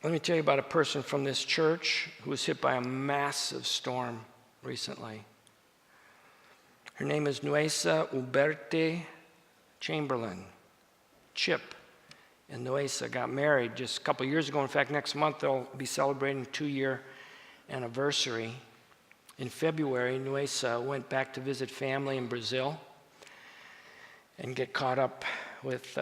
Let me tell you about a person from this church who was hit by a massive storm recently. Her name is Neusa Uberte Chamberlain. Chip and Neusa got married just a couple years ago. In fact, next month they'll be celebrating a 2-year anniversary. In February, Neusa went back to visit family in Brazil and get caught up with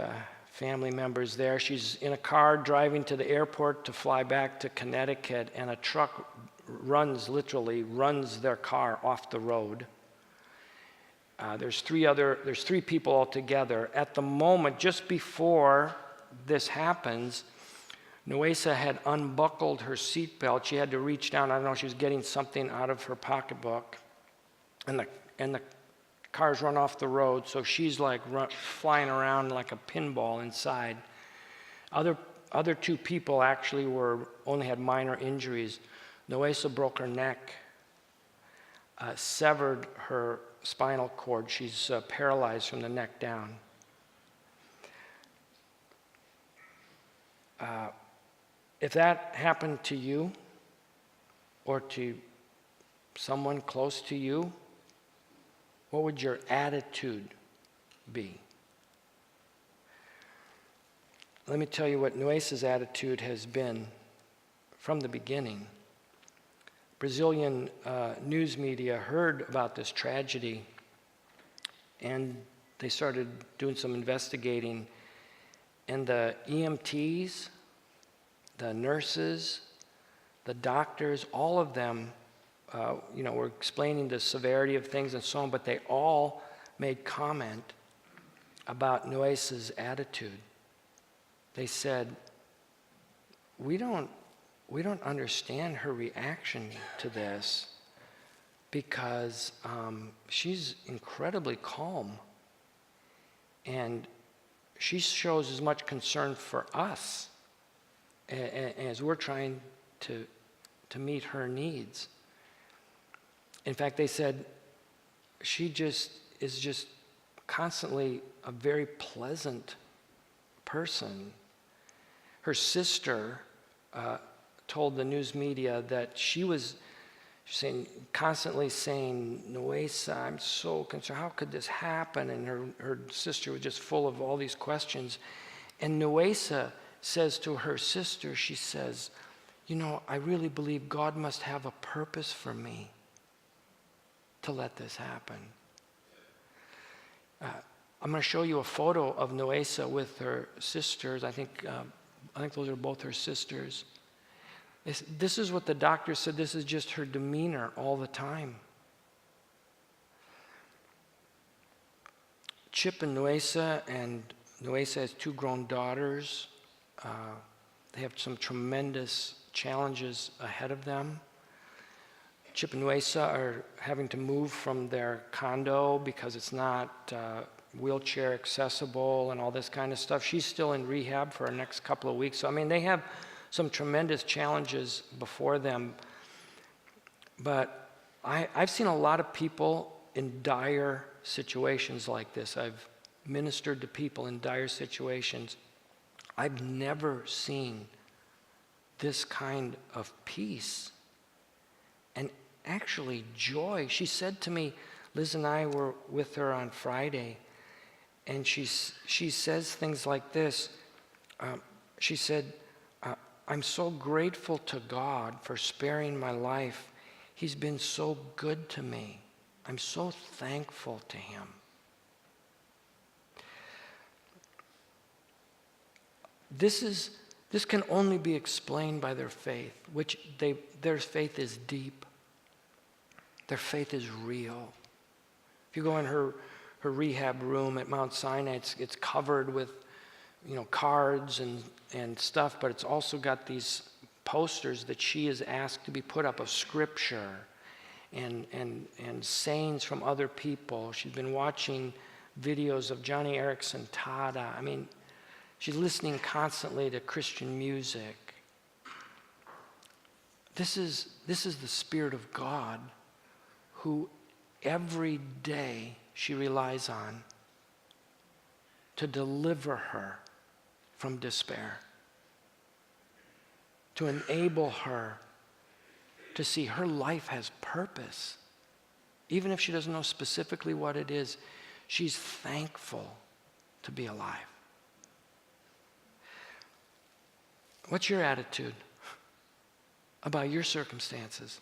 family members there. She's in a car driving to the airport to fly back to Connecticut, and a truck literally runs their car off the road. There's three people altogether. At the moment, just before this happens, Neusa had unbuckled her seatbelt. She had to reach down. I don't know, she was getting something out of her pocketbook, and the cars run off the road, so she's like flying around like a pinball inside. Other 2 people actually only had minor injuries. Neusa broke her neck, severed her spinal cord. She's paralyzed from the neck down. If that happened to you or to someone close to you, what would your attitude be? Let me tell you what Neusa's attitude has been from the beginning. Brazilian news media heard about this tragedy, and they started doing some investigating. And the EMTs, the nurses, the doctors, all of them, were explaining the severity of things and so on, but they all made comment about Neusa's attitude. They said, we don't understand her reaction to this, because she's incredibly calm, and she shows as much concern for us as we're trying to meet her needs. In fact, they said she is just constantly a very pleasant person. Her sister told the news media that she was constantly saying, Neusa, I'm so concerned. How could this happen? And her sister was just full of all these questions. And Neusa says to her sister, she says, I really believe God must have a purpose for me to let this happen. I'm going to show you a photo of Neusa with her sisters. I think those are both her sisters. This is what the doctor said. This is just her demeanor all the time. Chip and Neusa has 2 grown daughters. They have some tremendous challenges ahead of them. Chip and Neusa are having to move from their condo because it's not wheelchair accessible and all this kind of stuff. She's still in rehab for the next couple of weeks. So, they have some tremendous challenges before them. But I've seen a lot of people in dire situations like this. I've ministered to people in dire situations. I've never seen this kind of peace and actually joy. She said to me, Liz and I were with her on Friday, and she says things like this. She said, I'm so grateful to God for sparing my life. He's been so good to me. I'm so thankful to him. This can only be explained by their faith, which their faith is deep. Their faith is real. If you go in her rehab room at Mount Sinai, it's covered with cards and stuff, but it's also got these posters that she has asked to be put up of scripture and sayings from other people. She's been watching videos of Johnny Erickson Tada. She's listening constantly to Christian music. This is the Spirit of God who every day she relies on to deliver her from despair. to enable her to see her life has purpose. Even if she doesn't know specifically what it is, she's thankful to be alive. What's your attitude about your circumstances?